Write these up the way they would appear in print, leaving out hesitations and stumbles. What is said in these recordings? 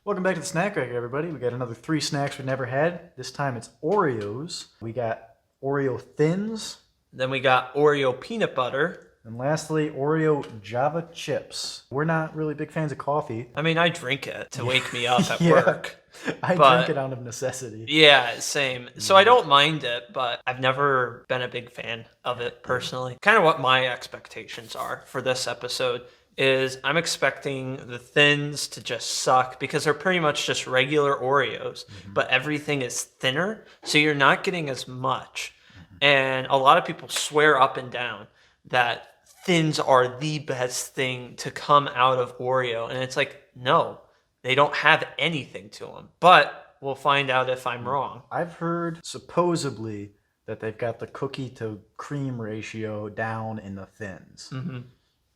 Welcome back to the Snack Rack, everybody. We got another 3 snacks we've never had. This time it's Oreos. We got Oreo Thins. Then we got Oreo peanut butter. And lastly, Oreo Java Chips. We're not really big fans of coffee. I mean, I drink it to wake me up at Yeah. work. I drink it out of necessity. Yeah, same. So I don't mind it, but I've never been a big fan of it personally. Kind of what my expectations are for this episode is I'm expecting the Thins to just suck because they're pretty much just regular Oreos, but everything is thinner, so you're not getting as much. And a lot of people swear up and down that Thins are the best thing to come out of Oreo. And it's like, no, they don't have anything to them. But we'll find out if I'm wrong. I've heard supposedly that they've got the cookie to cream ratio down in the Thins.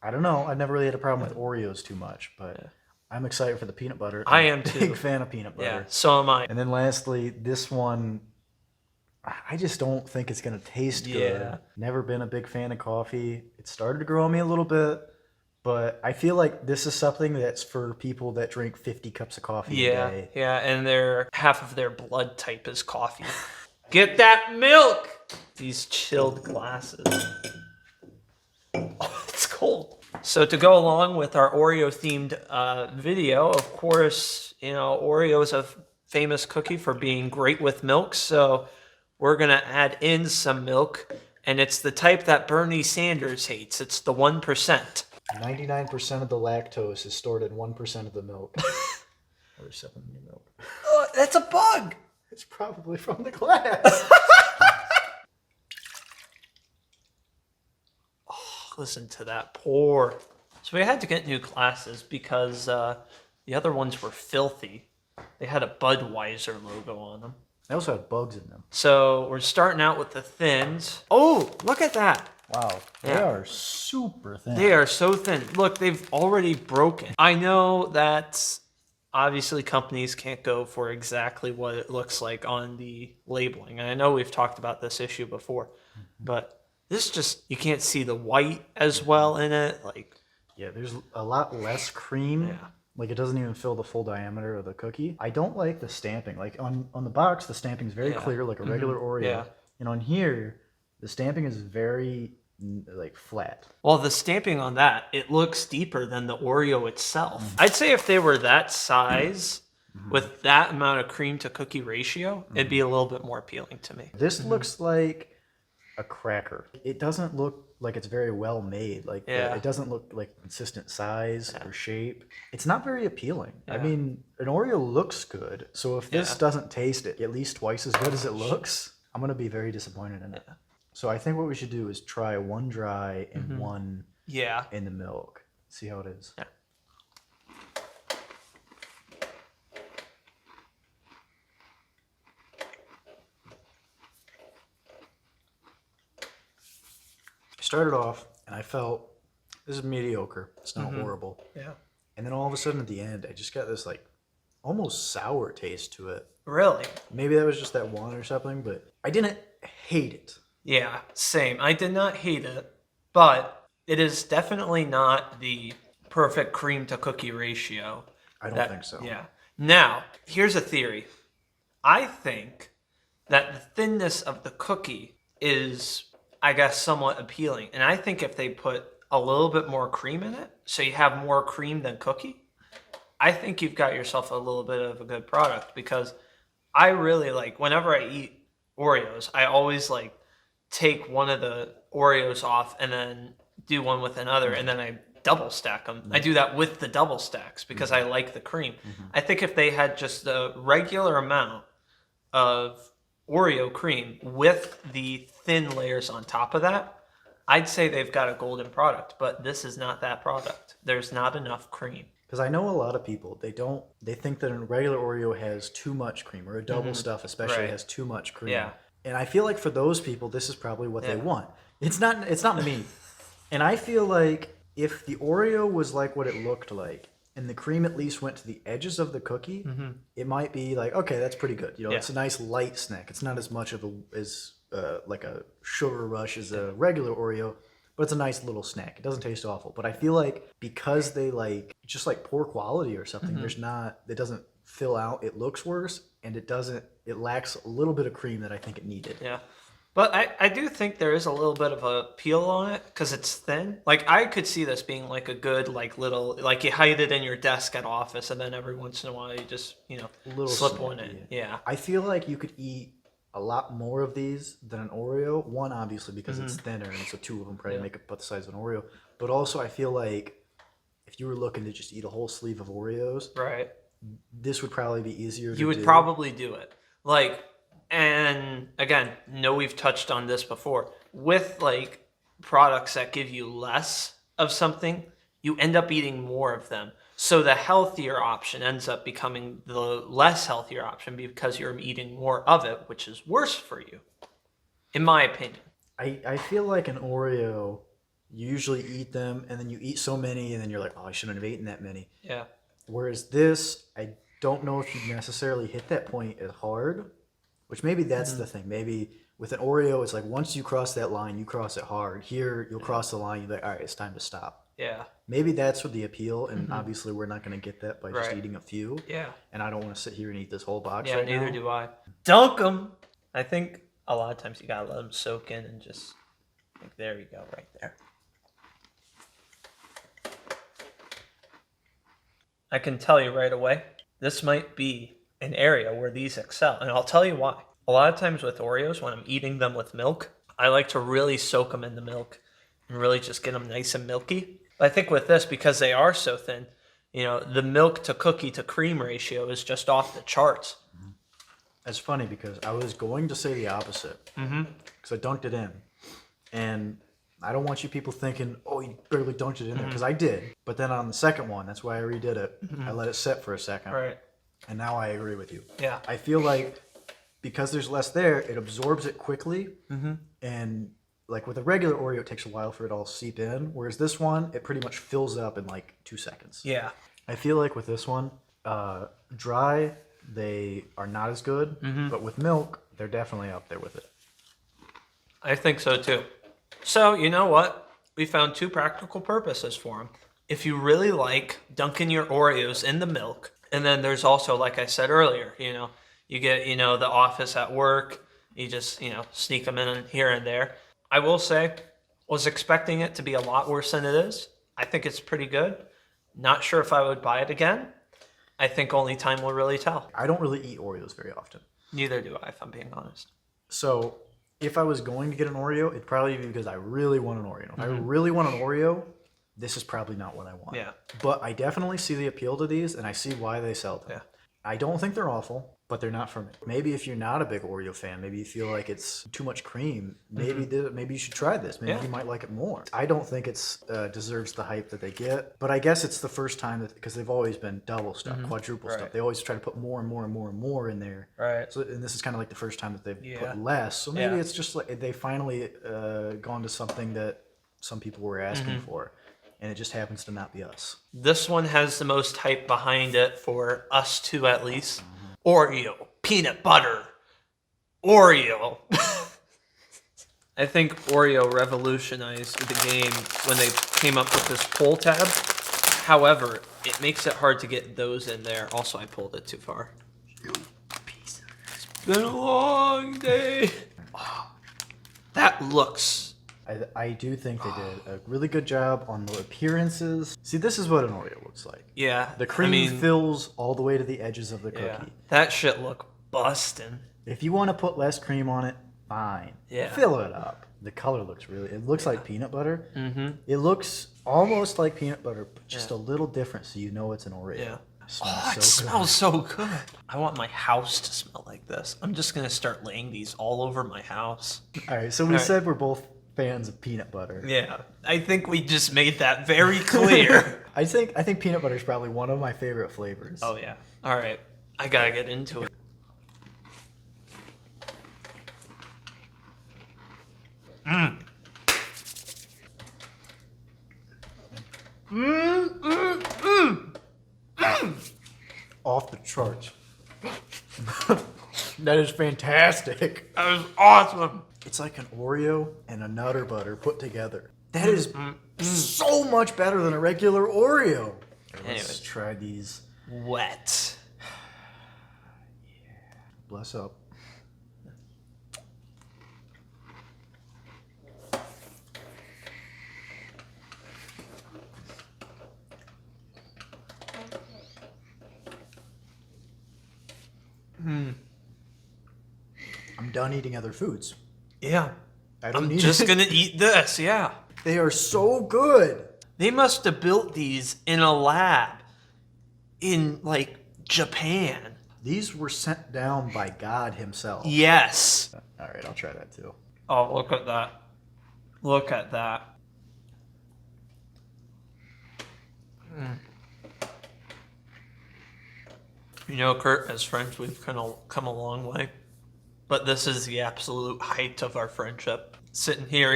I don't know. I've never really had a problem with Oreos too much, but I'm excited for the peanut butter. I am too. Big fan of peanut butter. Yeah, so am I. And then lastly, this one, I just don't think it's going to taste good. Yeah. Never been a big fan of coffee. It started to grow on me a little bit, but I feel like this is something that's for people that drink 50 cups of coffee a day. Yeah, and half of their blood type is coffee. Get that milk! These chilled glasses. Oh, it's cold. So to go along with our Oreo-themed video, of course, Oreo is a famous cookie for being great with milk, so we're going to add in some milk, and it's the type that Bernie Sanders hates. It's the 1%. 99% of the lactose is stored in 1% of the milk. Or something in your milk. Oh, that's a bug! It's probably from the glass. Listen to that pour. So we had to get new glasses because the other ones were filthy. They had a Budweiser logo on them. They also have bugs in them. So we're starting out with the Thins. Oh, look at that. Wow. They are super thin. They are so thin. Look, they've already broken. I know that obviously companies can't go for exactly what it looks like on the labeling. And I know we've talked about this issue before, but this just, you can't see the white as well in it. Yeah, there's a lot less cream. Yeah. Like, it doesn't even fill the full diameter of the cookie. I don't like the stamping. Like, on the box, the stamping is very clear, like a regular Oreo. Yeah. And on here, the stamping is very, flat. Well, the stamping on that, it looks deeper than the Oreo itself. I'd say if they were that size, with that amount of cream to cookie ratio, it'd be a little bit more appealing to me. This looks like a cracker. It doesn't look like it's very well made. It doesn't look like consistent size or shape. It's not very appealing. I mean, an Oreo looks good. So if this doesn't taste it at least twice as good as it looks, I'm going to be very disappointed in it. So I think what we should do is try one dry and one in the milk. See how it is. Yeah. Started off and I felt this is mediocre. It's not horrible. Yeah. And then all of a sudden at the end, I just got this almost sour taste to it. Really? Maybe that was just that one or something, but I didn't hate it. Yeah, same. I did not hate it, but it is definitely not the perfect cream to cookie ratio. I don't think so. Yeah. Now, here's a theory. I think that the thinness of the cookie is, I guess, somewhat appealing. And I think if they put a little bit more cream in it, so you have more cream than cookie, I think you've got yourself a little bit of a good product, because I really whenever I eat Oreos, I always take one of the Oreos off and then do one with another, and then I double stack them. I do that with the double stacks because I like the cream. I think if they had just the regular amount of Oreo cream with the thin layers on top of that, I'd say they've got a golden product, but this is not that product. There's not enough cream. Because I know a lot of people, they think that a regular Oreo has too much cream, or a double stuff especially has too much cream. Yeah. And I feel like for those people, this is probably what they want. It's not me. And I feel like if the Oreo was like what it looked like, and the cream at least went to the edges of the cookie, it might be okay, that's pretty good. It's a nice light snack. It's not as much of a sugar rush as a regular Oreo, but it's a nice little snack. It doesn't taste awful, but I feel like because they like just like poor quality or something, it doesn't fill out. It looks worse, and it lacks a little bit of cream that I think it needed. Yeah. But I do think there is a little bit of a peel on it because it's thin. Like, I could see this being like a good, like, little, like you hide it in your desk at office, and then every once in a while you just, slip one in. Yeah. I feel like you could eat a lot more of these than an Oreo. One, obviously, because it's thinner, and so two of them probably make about the size of an Oreo. But also, I feel like if you were looking to just eat a whole sleeve of Oreos, right, this would probably be easier to do. You would probably do it. Like, and again, we've touched on this before. With like products that give you less of something, you end up eating more of them. So the healthier option ends up becoming the less healthier option because you're eating more of it, which is worse for you, in my opinion. I feel like an Oreo, you usually eat them and then you eat so many and then you're like, oh, I shouldn't have eaten that many. Yeah. Whereas this, I don't know if you necessarily hit that point as hard, which maybe that's the thing. Maybe with an Oreo, it's like once you cross that line, you cross it hard. Here, you'll cross the line, you're like, all right, it's time to stop. Yeah. Maybe that's what the appeal, and obviously we're not going to get that by just eating a few. Yeah. And I don't want to sit here and eat this whole box right now. Yeah, neither do I. Dunk them! I think a lot of times you got to let them soak in and just, like, there you go, right there. I can tell you right away, this might be an area where these excel, and I'll tell you why. A lot of times with Oreos, when I'm eating them with milk, I like to really soak them in the milk and really just get them nice and milky. But I think with this, because they are so thin, the milk to cookie to cream ratio is just off the charts. That's funny because I was going to say the opposite because I dunked it in, and I don't want you people thinking, oh, you barely dunked it in there, because I did. But then on the second one, that's why I redid it. I let it sit for a second. Right. And now I agree with you. Yeah. I feel like because there's less there, it absorbs it quickly. And like with a regular Oreo, it takes a while for it all to seep in. Whereas this one, it pretty much fills it up in like 2 seconds. Yeah. I feel like with this one, dry, they are not as good. But with milk, they're definitely up there with it. I think so too. So, you know what? We found 2 practical purposes for them. If you really like dunking your Oreos in the milk, and then there's also, like I said earlier, you get, the office at work, you just, sneak them in here and there. I will say, was expecting it to be a lot worse than it is. I think it's pretty good. Not sure if I would buy it again. I think only time will really tell. I don't really eat Oreos very often. Neither do I, if I'm being honest. So if I was going to get an Oreo, it'd probably be because I really want an Oreo. If I really want an Oreo, this is probably not what I want. Yeah. But I definitely see the appeal to these, and I see why they sell them. Yeah. I don't think they're awful, but they're not for me. Maybe if you're not a big Oreo fan, maybe you feel like it's too much cream, maybe maybe you should try this. Maybe you might like it more. I don't think it's deserves the hype that they get, but I guess it's the first time that, because they've always been double stuff, quadruple stuff. They always try to put more and more and more and more in there. Right. So, and this is kind of like the first time that they've put less. So maybe it's just like they finally gone to something that some people were asking for. And it just happens to not be us. This one has the most hype behind it for us two, at least. Oreo, peanut butter, Oreo. I think Oreo revolutionized the game when they came up with this pull tab. However, it makes it hard to get those in there. Also, I pulled it too far. It's been a long day. Oh, that looks... I do think they did a really good job on the appearances. See, this is what an Oreo looks like. Yeah. The cream fills all the way to the edges of the cookie. Yeah. That shit look bustin'. If you want to put less cream on it, fine. Yeah. Fill it up. The color looks it looks like peanut butter. It looks almost like peanut butter, but just a little different, so you know it's an Oreo. Yeah. It smells so good. I want my house to smell like this. I'm just going to start laying these all over my house. All right, so we said we're both fans of peanut butter. Yeah, I think we just made that very clear. I think peanut butter is probably one of my favorite flavors. Oh yeah. All right, I gotta get into it. Off the charts. That is fantastic. That was awesome. It's like an Oreo and a Nutter Butter put together. That is so much better than a regular Oreo. Anyway. Let's try these. Wet. Bless up. I'm done eating other foods. Yeah. I'm just going to eat this, yeah. They are so good. They must have built these in a lab in, like, Japan. These were sent down by God himself. Yes. All right, I'll try that too. Oh, look at that. Look at that. You know, Kurt, as friends, we've kind of come a long way. But this is the absolute height of our friendship. Sitting here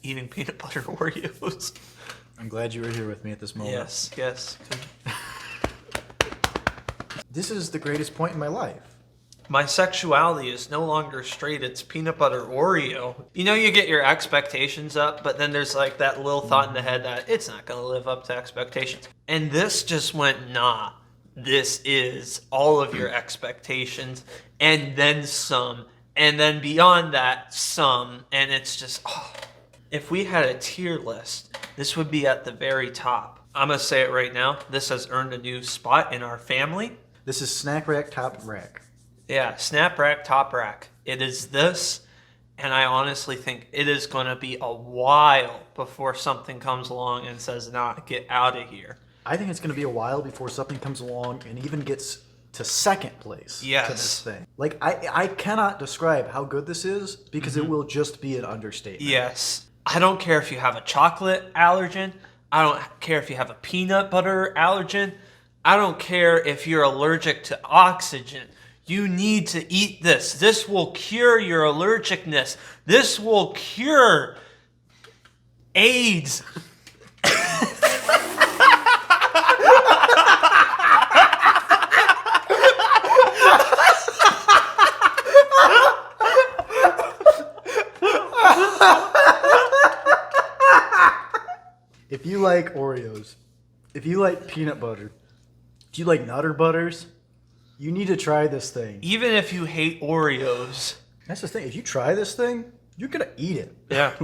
eating peanut butter Oreos. I'm glad you were here with me at this moment. Yes, yes. This is the greatest point in my life. My sexuality is no longer straight. It's peanut butter Oreo. You know, you get your expectations up, but then there's like that little thought in the head that it's not going to live up to expectations. And this just went, nah. This is all of your expectations and then some. And then beyond that, some. And it's just, if we had a tier list, this would be at the very top. I'm going to say it right now. This has earned a new spot in our family. This is Snack Rack Top Rack. Yeah, Snap Rack, Top Rack. It is this, and I honestly think it is going to be a while before something comes along and says, nah, get out of here. I think it's going to be a while before something comes along and even gets to second place to this thing. Like, I cannot describe how good this is because it will just be an understatement. Yes. I don't care if you have a chocolate allergen. I don't care if you have a peanut butter allergen. I don't care if you're allergic to oxygen. You need to eat this. This will cure your allergicness. This will cure AIDS. If you like Oreos, if you like peanut butter, if you like Nutter Butters, you need to try this thing. Even if you hate Oreos. That's the thing. If you try this thing, you're going to eat it. Yeah.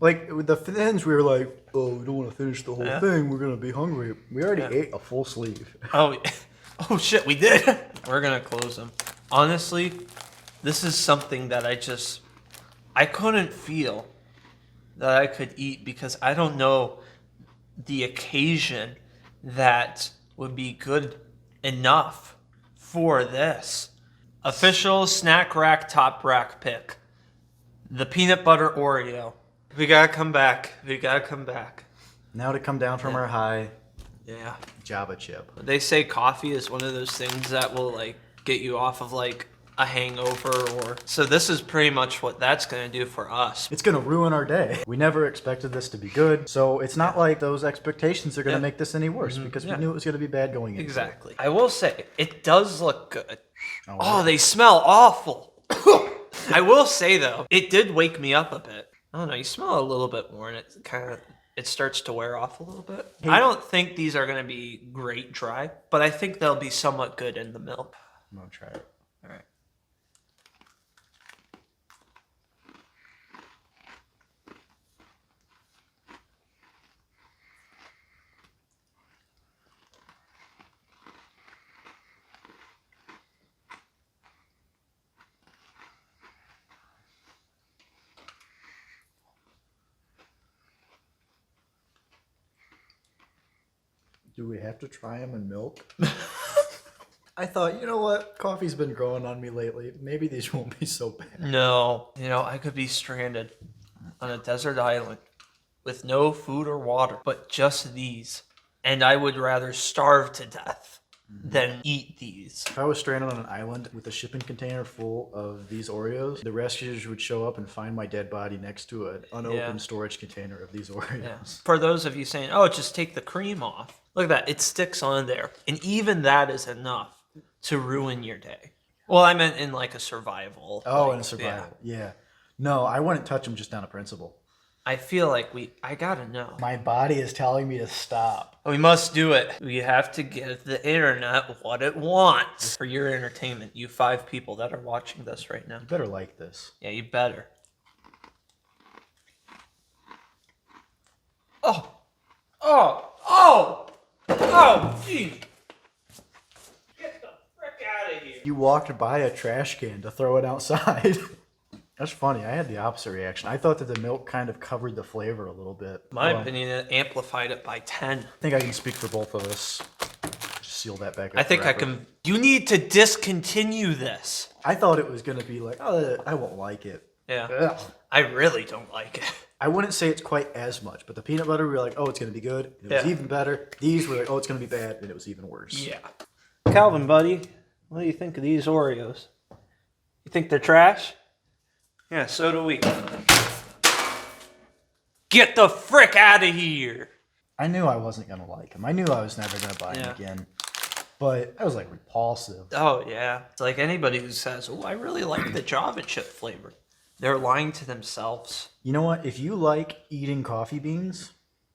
like with the Thins, we were like, oh, we don't want to finish the whole thing. We're going to be hungry. We already ate a full sleeve. Oh shit, we did. We're going to close them. Honestly, this is something that I couldn't feel that I could eat because I don't know the occasion that would be good enough for this. Official Snack Rack Top Rack pick. The peanut butter Oreo. We gotta come back. Now to come down from our high. Yeah. Java chip. They say coffee is one of those things that will like get you off of like a hangover so this is pretty much what that's going to do for us. It's going to ruin our day. We never expected this to be good, so it's not like those expectations are going to make this any worse because we knew it was going to be bad going into Exactly. I will say, it does look good. Oh, they smell awful. I will say though, it did wake me up a bit. I don't know, you smell a little bit more and it starts to wear off a little bit. Hey. I don't think these are going to be great dry, but I think they'll be somewhat good in the milk. I'm going to try it. All right. Do we have to try them in milk? I thought, you know what? Coffee's been growing on me lately. Maybe these won't be so bad. No. You know, I could be stranded on a desert island with no food or water, but just these. And I would rather starve to death than eat these. If I was stranded on an island with a shipping container full of these Oreos, the rescuers would show up and find my dead body next to an unopened storage container of these Oreos. Yeah. For those of you saying, oh, just take the cream off. Look at that. It sticks on there. And even that is enough to ruin your day. Well, I meant in like a survival. Oh, in a survival. Yeah. No, I wouldn't touch them just on a principle. I feel like I gotta know. My body is telling me to stop. We must do it. We have to give the internet what it wants. For your entertainment, you 5 people that are watching this right now. You better like this. Yeah, you better. Oh, gee. Get the frick out of here. You walked by a trash can to throw it outside. That's funny. I had the opposite reaction. I thought that the milk kind of covered the flavor a little bit. My opinion, it amplified it by 10. I think I can speak for both of us. Just seal that back up. I think forever. I can. You need to discontinue this. I thought it was going to be like, oh, I won't like it. Yeah. Ugh. I really don't like it. I wouldn't say it's quite as much, but the peanut butter, we were like, oh, it's going to be good. It was even better. These were like, oh, it's going to be bad, and it was even worse. Yeah. Calvin, buddy, what do you think of these Oreos? You think they're trash? Yeah, so do we. Get the frick out of here! I knew I wasn't going to like them. I knew I was never going to buy them again. But I was like repulsive. Oh, yeah. It's like anybody who says, oh, I really like the Java chip flavor. They're lying to themselves. You know what? If you like eating coffee beans,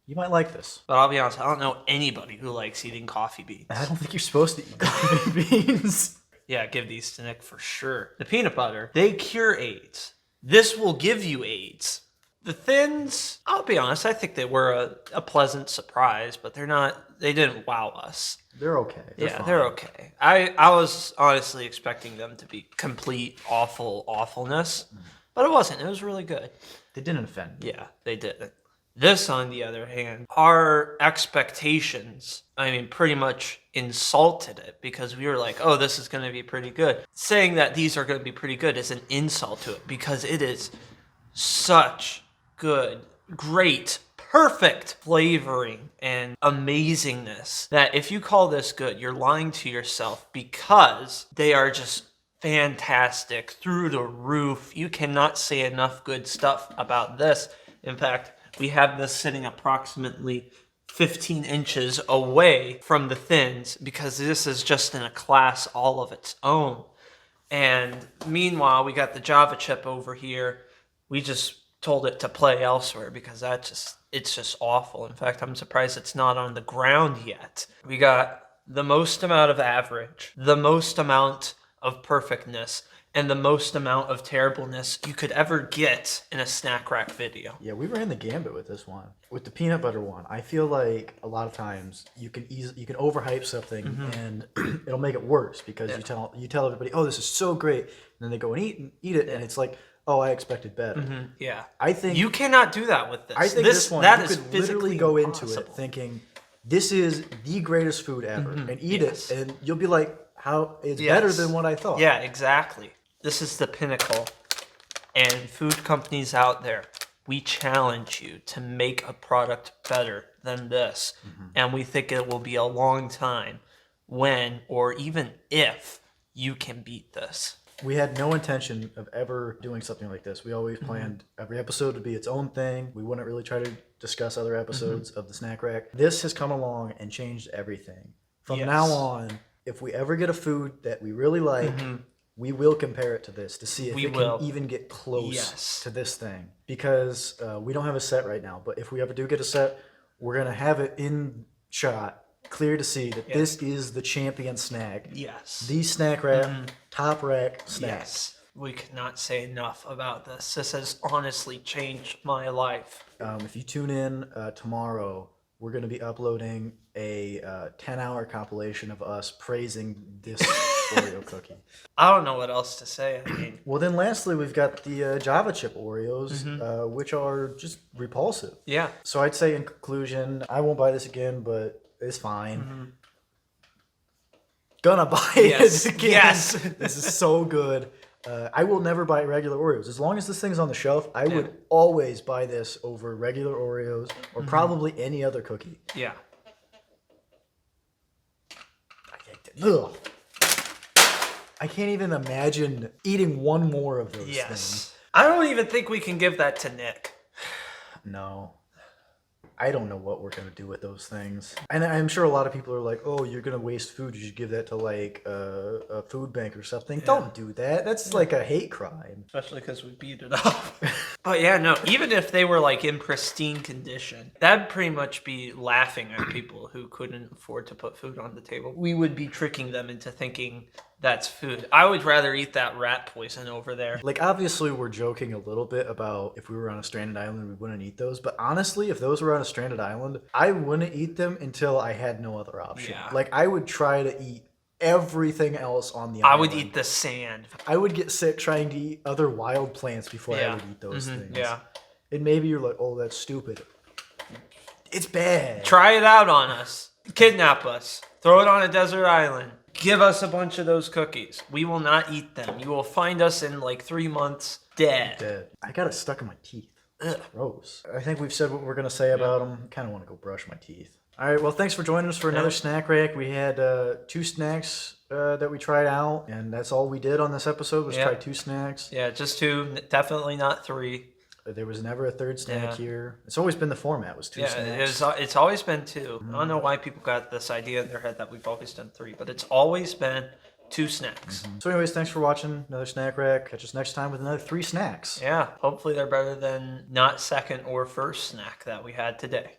you might like this. But I'll be honest, I don't know anybody who likes eating coffee beans. I don't think you're supposed to eat coffee beans. Yeah, give these to Nick for sure. The peanut butter, they cure AIDS. This will give you AIDS. The Thins, I'll be honest, I think they were a pleasant surprise, but they didn't wow us. They're okay. They're okay. I was honestly expecting them to be complete awfulness, but it wasn't. It was really good. They didn't offend me. Yeah, they didn't. This, on the other hand, our expectations, pretty much insulted it because we were like, oh, this is going to be pretty good. Saying that these are going to be pretty good is an insult to it because it is such good, great, perfect flavoring and amazingness that if you call this good, you're lying to yourself because they are just fantastic, through the roof. You cannot say enough good stuff about this. In fact, we have this sitting approximately 15 inches away from the Thins because this is just in a class all of its own. And meanwhile, we got the Java chip over here. We just told it to play elsewhere because it's just awful. In fact, I'm surprised it's not on the ground yet. We got the most amount of average, the most amount of perfectness, and the most amount of terribleness you could ever get in a snack rack video. Yeah, we ran the gambit with this one. With the peanut butter one, I feel like a lot of times you can overhype something and it'll make it worse because you tell everybody, oh, this is so great, and then they go and eat it, and it's like, oh, I expected better. Yeah, I think you cannot do that with this. I think this one that you is could literally go into it impossible. thinking this is the greatest food ever, and eat it, and you'll be like, how it's better than what I thought. Yeah, exactly. This is the pinnacle. And food companies out there, we challenge you to make a product better than this. And we think it will be a long time when, or even if, you can beat this. We had no intention of ever doing something like this. We always planned every episode to be its own thing. We wouldn't really try to discuss other episodes of the Snack Rack. This has come along and changed everything. From now on, if we ever get a food that we really like, we will compare it to this to see if it can even get close to this thing. Because we don't have a set right now, but if we ever do get a set, we're going to have it in shot, clear to see that this is the champion snack. Yes. The Snack Rack, top rack snack. Yes. We could not say enough about this. This has honestly changed my life. If you tune in tomorrow, we're going to be uploading a 10-hour compilation of us praising this Oreo cookie. I don't know what else to say. Well, then lastly, we've got the Java chip Oreos, which are just repulsive. Yeah. So I'd say in conclusion, I won't buy this again, but it's fine. Gonna buy it again. Yes. This is so good. I will never buy regular Oreos. As long as this thing's on the shelf, I would always buy this over regular Oreos or probably any other cookie. Yeah. Ugh. I can't even imagine eating one more of those things. I don't even think we can give that to Nick. No. I don't know what we're going to do with those things. And I'm sure a lot of people are like, oh, you're going to waste food. You should give that to like a food bank or something. Yeah. Don't do that. That's like a hate crime. Especially because we beat it up. But yeah, no, even if they were like in pristine condition, that'd pretty much be laughing at people who couldn't afford to put food on the table. We would be tricking them into thinking that's food. I would rather eat that rat poison over there. Like, obviously, we're joking a little bit about if we were on a stranded island, we wouldn't eat those. But honestly, if those were on a stranded island, I wouldn't eat them until I had no other option. Yeah. Like, I would try to eat everything else on the I island. would eat the sand. I would get sick trying to eat other wild plants before I would eat those things. Yeah. And maybe you're like, oh, that's stupid. It's bad. Try it out on us. Kidnap us. Throw it on a desert island. Give us a bunch of those cookies. We will not eat them. You will find us in like 3 months dead. Dead. I got it stuck in my teeth. Ugh. Gross. I think we've said what we're going to say about them. Kind of want to go brush my teeth. All right, well, thanks for joining us for another snack rack. We had 2 snacks that we tried out, and that's all we did on this episode was try 2 snacks. Yeah, just 2. Definitely not 3. There was never a third snack here. It's always been the format was 2 snacks. It's always been 2. I don't know why people got this idea in their head that we've always done 3, but it's always been 2 snacks. So anyways, thanks for watching another snack rack. Catch us next time with another 3 snacks. Yeah, hopefully they're better than not second or first snack that we had today.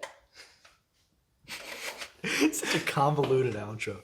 Such a convoluted outro.